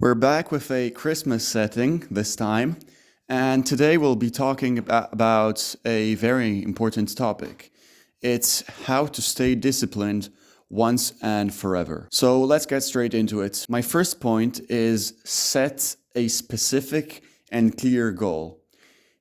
We're back with a Christmas setting this time, and today we'll be talking about a very important topic. It's how to stay disciplined once and forever. So let's get straight into it. My first point is set a specific and clear goal.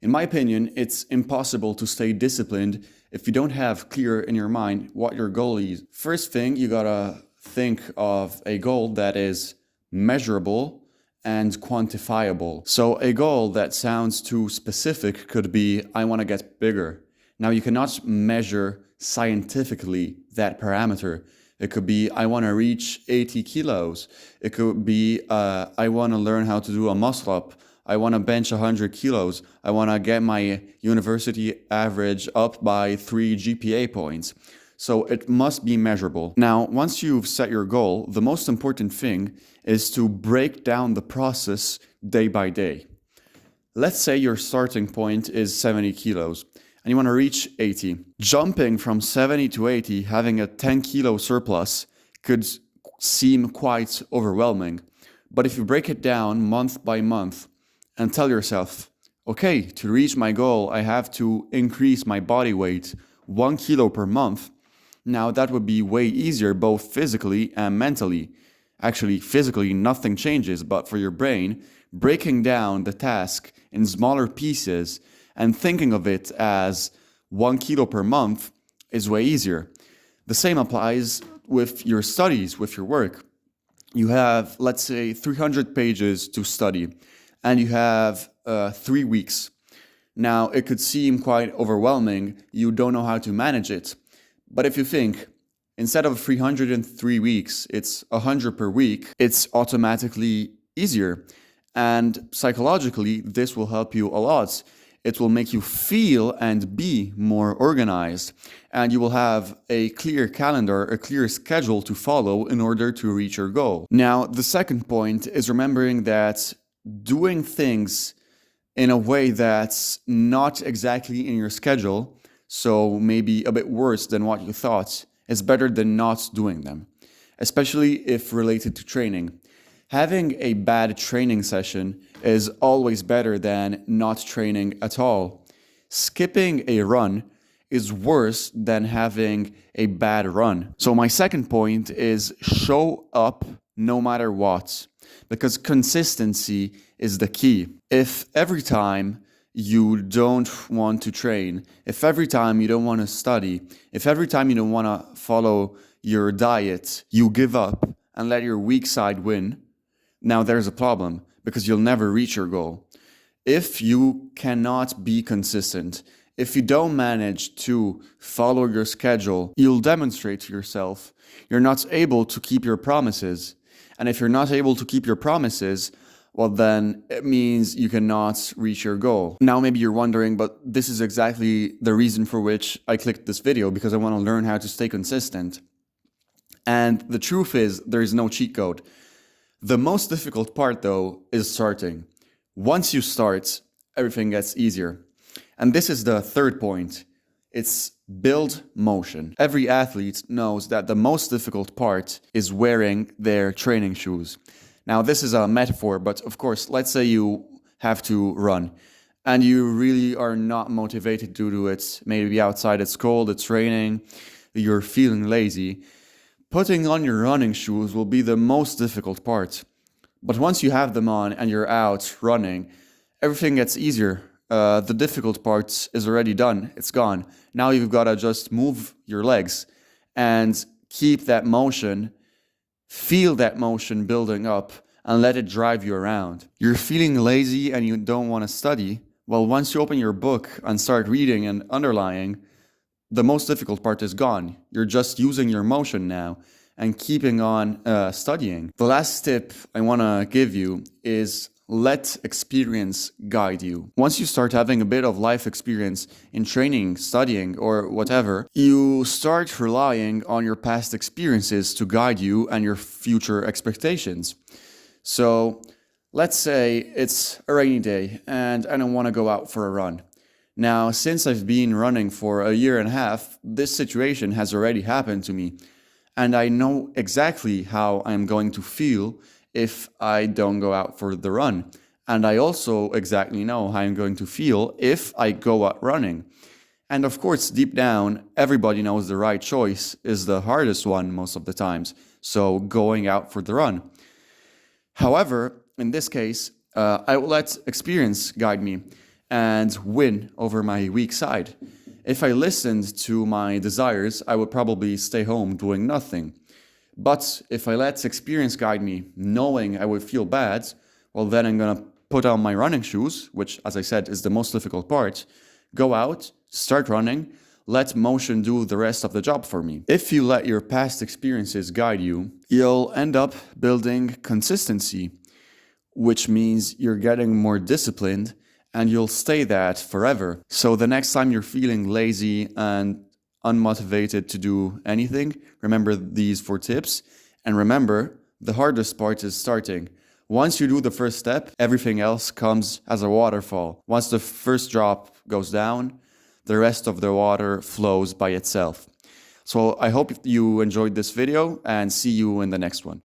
In my opinion, it's impossible to stay disciplined if you don't have clear in your mind what your goal is. First thing, you gotta think of a goal that is measurable and quantifiable. So a goal that sounds too specific could be, I want to get bigger. Now you cannot measure scientifically that parameter. It could be, I want to reach 80 kilos. It could be, I want to learn how to do a muscle up. I want to bench 100 kilos. I want to get my university average up by 3 GPA points. So it must be measurable. Now, once you've set your goal, the most important thing is to break down the process day by day. Let's say your starting point is 70 kilos and you want to reach 80. Jumping from 70 to 80, having a 10 kilo surplus could seem quite overwhelming. But if you break it down month by month, and tell yourself, okay, to reach my goal, I have to increase my body weight 1 kilo per month. Now that would be way easier both physically and mentally. Actually, physically nothing changes, but for your brain, breaking down the task in smaller pieces and thinking of it as 1 kilo per month is way easier. The same applies with your studies, with your work. You have, let's say, 300 pages to study, and you have 3 weeks. Now, it could seem quite overwhelming. You don't know how to manage it. But if you think, instead of 303 weeks, it's 100 per week, it's automatically easier. And psychologically, this will help you a lot. It will make you feel and be more organized. And you will have a clear calendar, a clear schedule to follow in order to reach your goal. Now, the second point is remembering that doing things in a way that's not exactly in your schedule, so maybe a bit worse than what you thought, is better than not doing them, especially if related to training. Having a bad training session is always better than not training at all. Skipping a run is worse than having a bad run. So my second point is show up no matter what, because consistency is the key. If every time you don't want to train, if every time you don't want to study, if every time you don't want to follow your diet, you give up and let your weak side win, now there's a problem because you'll never reach your goal. If you cannot be consistent, if you don't manage to follow your schedule, you'll demonstrate to yourself you're not able to keep your promises. And if you're not able to keep your promises, well, then it means you cannot reach your goal. Now, maybe you're wondering, but this is exactly the reason for which I clicked this video, because I want to learn how to stay consistent. And the truth is, there is no cheat code. The most difficult part, though, is starting. Once you start, everything gets easier. And this is the third point. It's build motion. Every athlete knows that the most difficult part is wearing their training shoes. Now, this is a metaphor, but of course, let's say you have to run and you really are not motivated to do it. Maybe outside it's cold, it's raining, you're feeling lazy. Putting on your running shoes will be the most difficult part. But once you have them on and you're out running, everything gets easier. The difficult part is already done. It's gone. Now you've got to just move your legs and keep that motion, feel that motion building up, and let it drive you around. You're feeling lazy and you don't want to study. Well, once you open your book and start reading and underlining, the most difficult part is gone. You're just using your motion now and keeping on studying. The last tip I want to give you is let experience guide you. Once you start having a bit of life experience in training, studying, or whatever, you start relying on your past experiences to guide you and your future expectations. So let's say it's a rainy day and I don't want to go out for a run. Now, since I've been running for a year and a half, this situation has already happened to me. And I know exactly how I'm going to feel if I don't go out for the run. And I also exactly know how I'm going to feel if I go out running. And of course, deep down, everybody knows the right choice is the hardest one most of the times. So going out for the run. However, in this case, I will let experience guide me and win over my weak side. If I listened to my desires, I would probably stay home doing nothing. But if I let experience guide me, knowing I would feel bad, well, then I'm gonna put on my running shoes, which, as I said, is the most difficult part, go out, start running, let motion do the rest of the job for me. If you let your past experiences guide you, you'll end up building consistency, which means you're getting more disciplined and you'll stay that forever. So the next time you're feeling lazy and unmotivated to do anything, remember these 4 tips. And remember, the hardest part is starting. Once you do the first step, everything else comes as a waterfall. Once the first drop goes down, the rest of the water flows by itself. So I hope you enjoyed this video and see you in the next one.